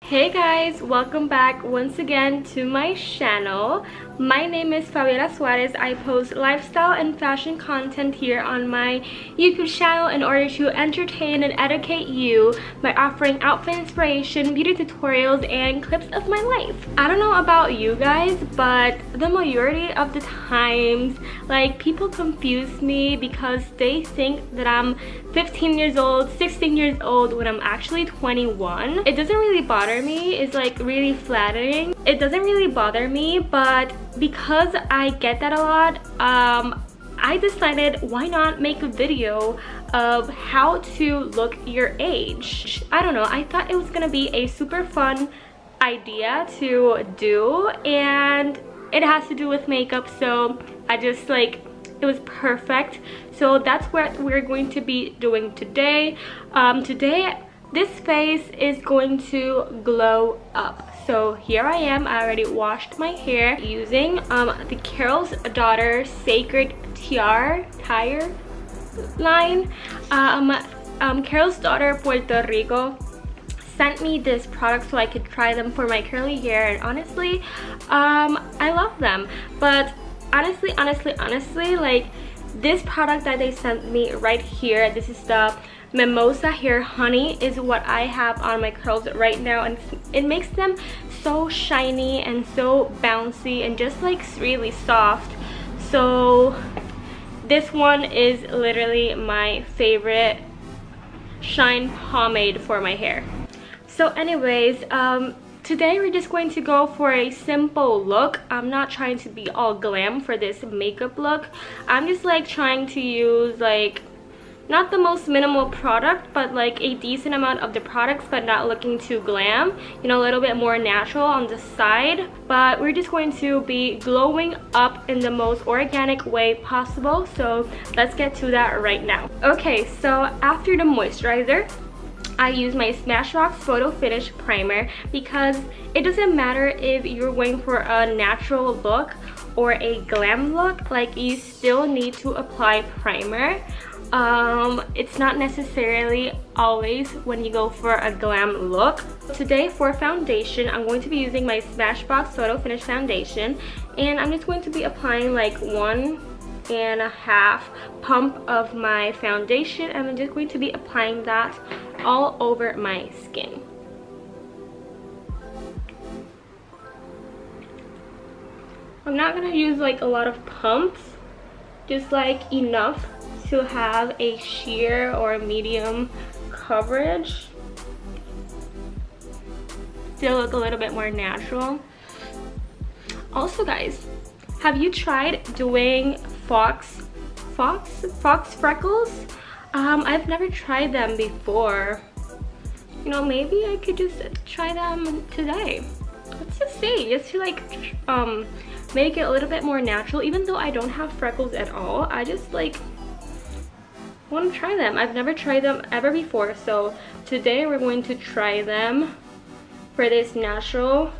Hey guys, welcome back once again to my channel. My name is Fabiola Suárez. I post lifestyle and fashion content here on my YouTube channel in order to entertain and educate you by offering outfit inspiration, beauty tutorials, and clips of my life. I don't know about you guys, but the majority of the times, like, people confuse me because they think that I'm 15 years old, 16 years old when I'm actually 21. It doesn't really bother me. It's like really flattering. It doesn't really bother me, but because I get that a lot, I decided why not make a video of how to look your age. I don't know, I thought it was gonna be a super fun idea to do, and it has to do with makeup, so I just like, it was perfect. So that's what we're going to be doing today. Today this face is going to glow up. So here I am. I already washed my hair using the Carol's Daughter Sacred Tire line. Carol's Daughter Puerto Rico sent me this product so I could try them for my curly hair, and honestly, I love them. But honestly, like, this product that they sent me right here, this is the Mimosa Hair Honey, is what I have on my curls right now, and it makes them so shiny and so bouncy and just like really soft. So this one is literally my favorite shine pomade for my hair. So anyways, today we're just going to go for a simple look. I'm not trying to be all glam for this makeup look. I'm just like trying to use like not the most minimal product, but like a decent amount of the products, but not looking too glam, you know, a little bit more natural on the side. But we're just going to be glowing up in the most organic way possible, so let's get to that right now. Okay, so after the moisturizer, I use my Smashbox Photo Finish Primer because it doesn't matter if you're going for a natural look or a glam look, like, you still need to apply primer. It's not necessarily always when you go for a glam look. Today for foundation, I'm going to be using my Smashbox Photo Finish Foundation, and I'm just going to be applying like 1.5 pump of my foundation, and I'm just going to be applying that all over my skin. I'm not gonna use like a lot of pumps, just like enough to have a sheer or medium coverage, still look a little bit more natural. Also guys, have you tried doing fox freckles? I've never tried them before. You know, maybe I could just try them today. Let's just see, just to like make it a little bit more natural. Even though I don't have freckles at all, I just like want to try them. I've never tried them ever before, so today we're going to try them for this natural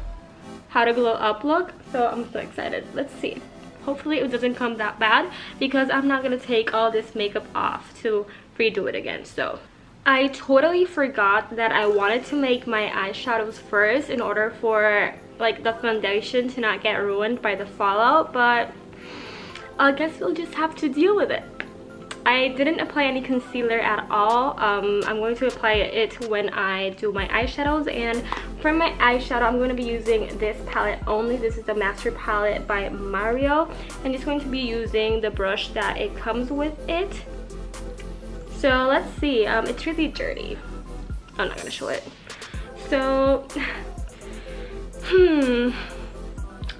how to glow up look. So I'm so excited. Let's see. Hopefully it doesn't come that bad, because I'm not gonna take all this makeup off to redo it again. So I totally forgot that I wanted to make my eyeshadows first in order for like the foundation to not get ruined by the fallout, but I guess we'll just have to deal with it. I didn't apply any concealer at all. I'm going to apply it when I do my eyeshadows, and for my eyeshadow I'm going to be using this palette only. This is the Master Palette by Mario. I'm just going to be using the brush that it comes with it. So let's see, it's really dirty. I'm not gonna show it. So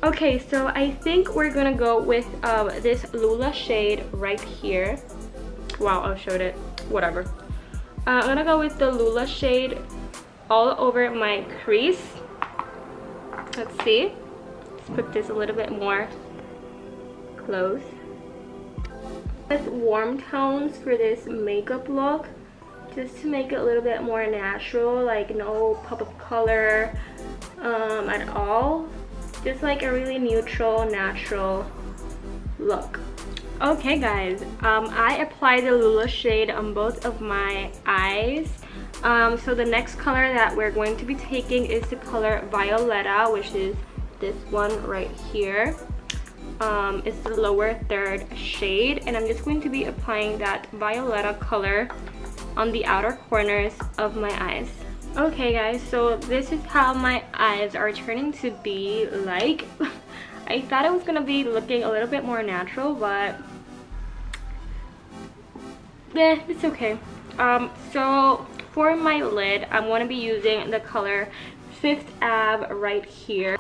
okay, so I think we're gonna go with this Lula shade right here. Wow, I showed it. Whatever. I'm gonna go with the Lula shade all over my crease. Let's see. Let's put this a little bit more close. With warm tones for this makeup look, just to make it a little bit more natural, like no pop of color at all. Just like a really neutral, natural look. Okay guys, I applied the Lula shade on both of my eyes. So the next color that we're going to be taking is the color Violetta, which is this one right here. It's the lower third shade, and I'm just going to be applying that Violetta color on the outer corners of my eyes. Okay guys, so this is how my eyes are turning to be like. I thought it was gonna be looking a little bit more natural, but it's okay. So for my lid, I'm gonna be using the color Fifth Ave right here.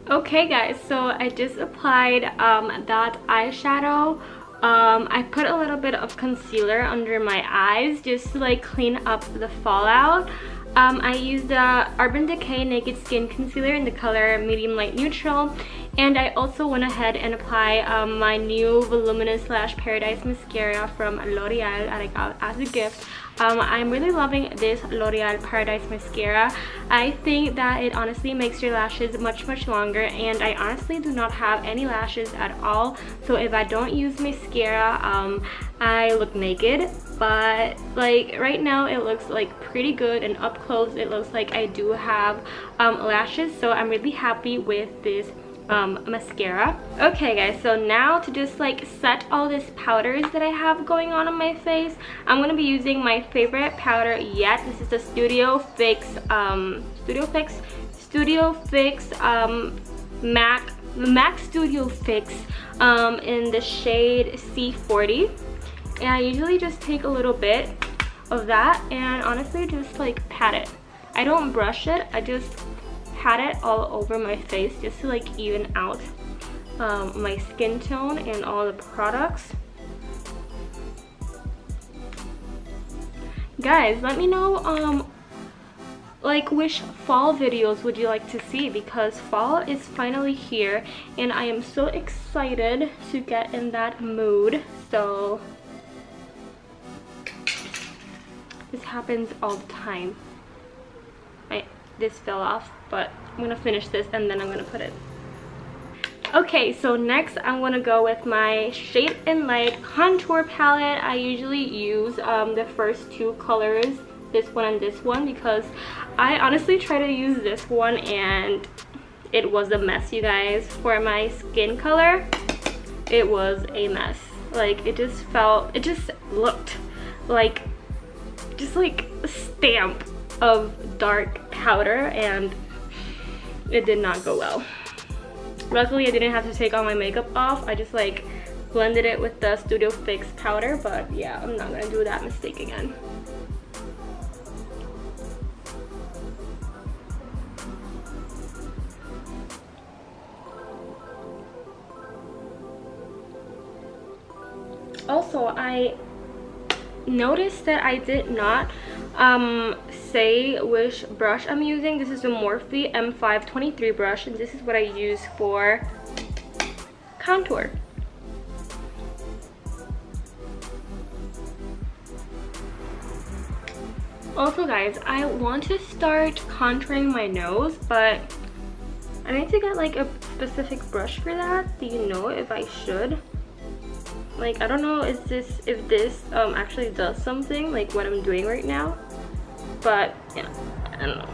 Okay guys, so I just applied that eyeshadow. I put a little bit of concealer under my eyes just to like clean up the fallout. I used the Urban Decay Naked Skin Concealer in the color Medium Light Neutral, and I also went ahead and applied my new Voluminous Lash Paradise Mascara from L'Oreal I got as a gift. I'm really loving this L'Oreal Paradise Mascara. I think that it honestly makes your lashes much longer, and I honestly do not have any lashes at all, so if I don't use mascara, I look naked. But like right now it looks like pretty good, and up close it looks like I do have lashes, so I'm really happy with this mascara. Okay guys, so now to just like set all these powders that I have going on my face, I'm gonna be using my favorite powder yet. This is the Studio Fix MAC Studio Fix in the shade C40, and I usually just take a little bit of that and honestly just like pat it. I don't brush it, I just pat it all over my face just to like even out my skin tone and all the products. Guys, let me know like which fall videos would you like to see, because fall is finally here and I am so excited to get in that mood. So this happens all the time. This fell off, but I'm gonna finish this and then I'm gonna put it. Okay, so next I'm gonna go with my Shade and Light contour palette. I usually use the first two colors, this one and this one, because I honestly try to use this one and it was a mess, you guys. For my skin color, it was a mess. Like it just looked like just like a stamp of dark powder, and it did not go well. Luckily I didn't have to take all my makeup off. I just like blended it with the Studio Fix powder, but yeah, I'm not gonna do that mistake again. Also, I noticed that I did not say which brush I'm using. This is the Morphe M523 brush, and this is what I use for contour. Also guys, I want to start contouring my nose, but I need to get like a specific brush for that. Do you know if I should? Like, I don't know if this actually does something like what I'm doing right now, but yeah, I don't know.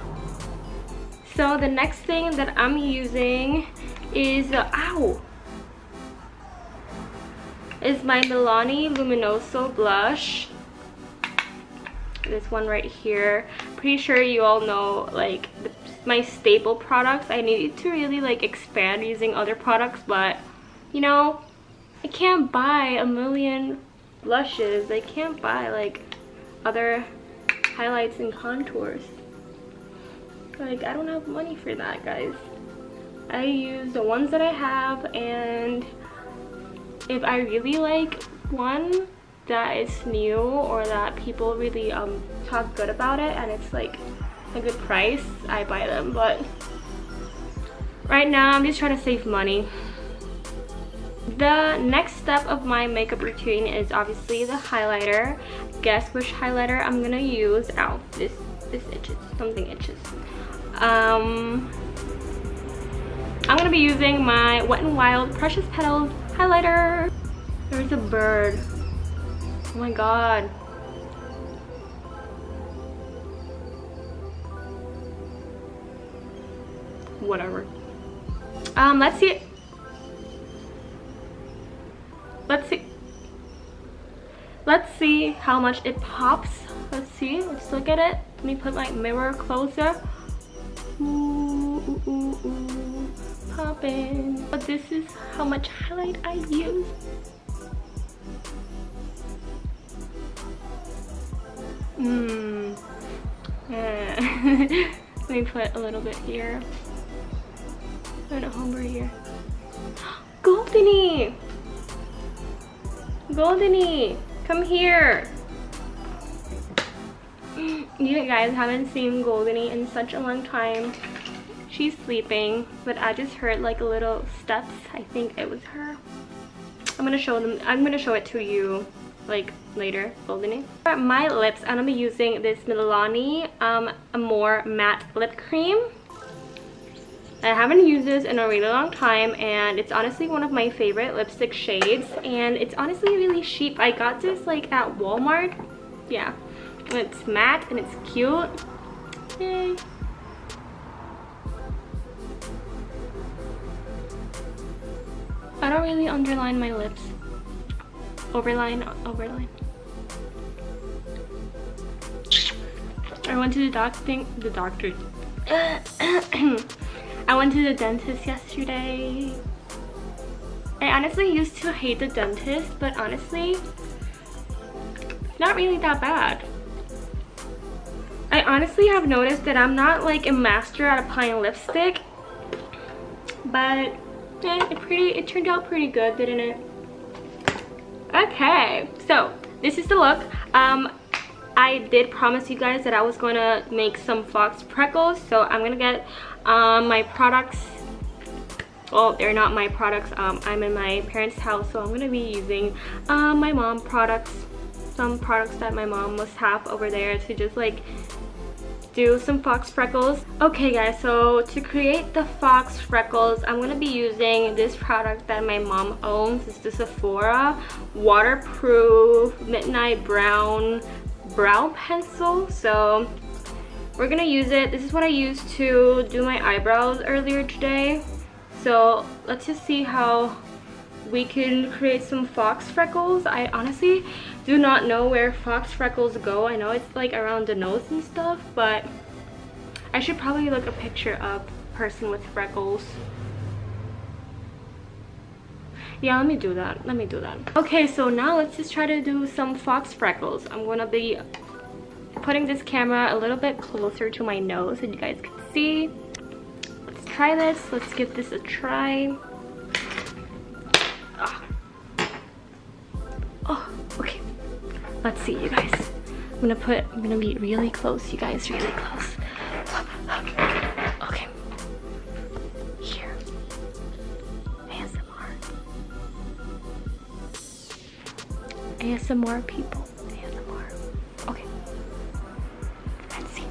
So the next thing that I'm using is is my Milani Luminoso blush. This one right here. Pretty sure you all know like my staple products. I needed to really like expand using other products, but you know, I can't buy a million blushes. I can't buy like other highlights and contours. Like, I don't have money for that, guys. I use the ones that I have, and if I really like one that is new or that people really talk good about it and it's like a good price, I buy them. But right now I'm just trying to save money. The next step of my makeup routine is obviously the highlighter. Guess which highlighter I'm gonna use. Ow, this itches, something itches. I'm gonna be using my Wet n Wild Precious Petals highlighter. There's a bird. Oh my god. Whatever. Let's see. Let's see how much it pops. Let's see. Let's look at it. Let me put my mirror closer. Ooh, ooh, ooh, ooh. Popping. But this is how much highlight I use. Let me put a little bit here. And a hombre here. Goldeny! Goldeny! Come here! You guys haven't seen Goldeny in such a long time. She's sleeping, but I just heard like a little steps. I think it was her. I'm gonna show it to you like later. Goldeny. For my lips, I'm gonna be using this Milani Amore matte lip cream. I haven't used this in a really long time, and it's honestly one of my favorite lipstick shades, and it's honestly really cheap. I got this like at Walmart. Yeah, and it's matte and it's cute. Yay. I don't really underline my lips. Overline. I went to the doctor. I went to the dentist yesterday. I honestly used to hate the dentist, but honestly, not really that bad. I honestly have noticed that I'm not like a master at applying lipstick, but it turned out pretty good, didn't it? Okay, so this is the look. I did promise you guys that I was going to make some fox freckles, so I'm gonna get my products. Well, they're not my products. I'm in my parents' house, so I'm gonna be using my mom products, some products that my mom must have over there to just like do some fox freckles. Okay guys, so to create the fox freckles, I'm gonna be using this product that my mom owns. It's the Sephora waterproof midnight brown brow pencil. So we're gonna use it. This is what I used to do my eyebrows earlier today. So let's just see how we can create some fox freckles. I honestly do not know where fox freckles go. I know it's like around the nose and stuff, but I should probably look a picture up person with freckles. Yeah, let me do that. Okay, so now let's just try to do some fox freckles. I'm gonna be putting this camera a little bit closer to my nose so you guys can see. Let's try this. Let's give this a try. Oh, okay. Let's see, you guys. I'm gonna be really close, you guys, really close. Okay. Here. ASMR people. ASMR. Okay. Let's see.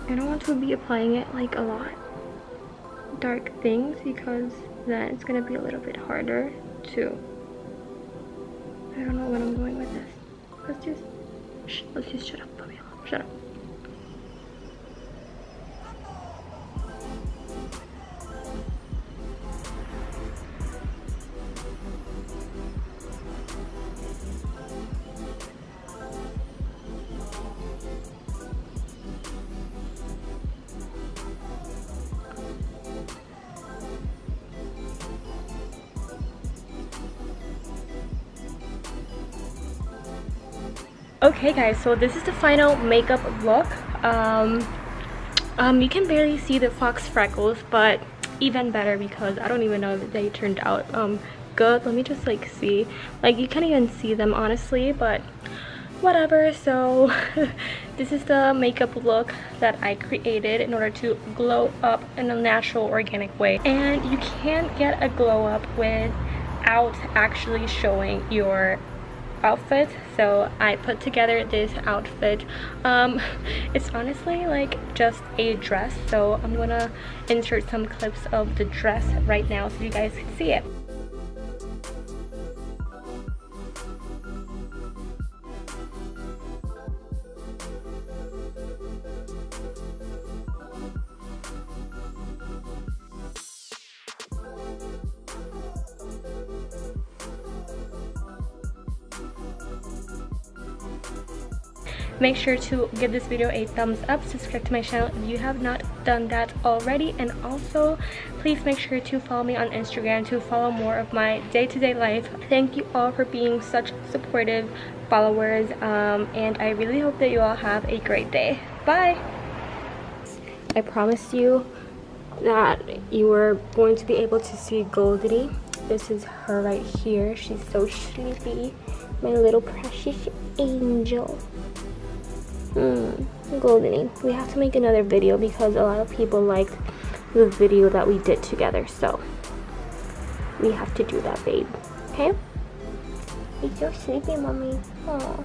I don't want to be applying it like a lot dark things because then it's gonna be a little bit harder to. I don't know what I'm going with this. Let's just shut up, Fabiola. Shut up. Okay guys, so this is the final makeup look. You can barely see the fox freckles, but even better because I don't even know if they turned out good. Let me just like see. Like you can't even see them honestly, but whatever. So this is the makeup look that I created in order to glow up in a natural organic way. And you can't get a glow up without actually showing your outfit, so I put together this outfit. It's honestly like just a dress, so I'm gonna insert some clips of the dress right now so you guys can see it. Make sure to give this video a thumbs up, subscribe to my channel if you have not done that already, and also please make sure to follow me on Instagram to follow more of my day-to-day life. Thank you all for being such supportive followers, and I really hope that you all have a great day. Bye! I promised you that you were going to be able to see Goldie. This is her right here. She's so sleepy, my little precious angel. Goldie, we have to make another video because a lot of people liked the video that we did together, so we have to do that, babe. Okay? You're so sleepy, mommy. Aww.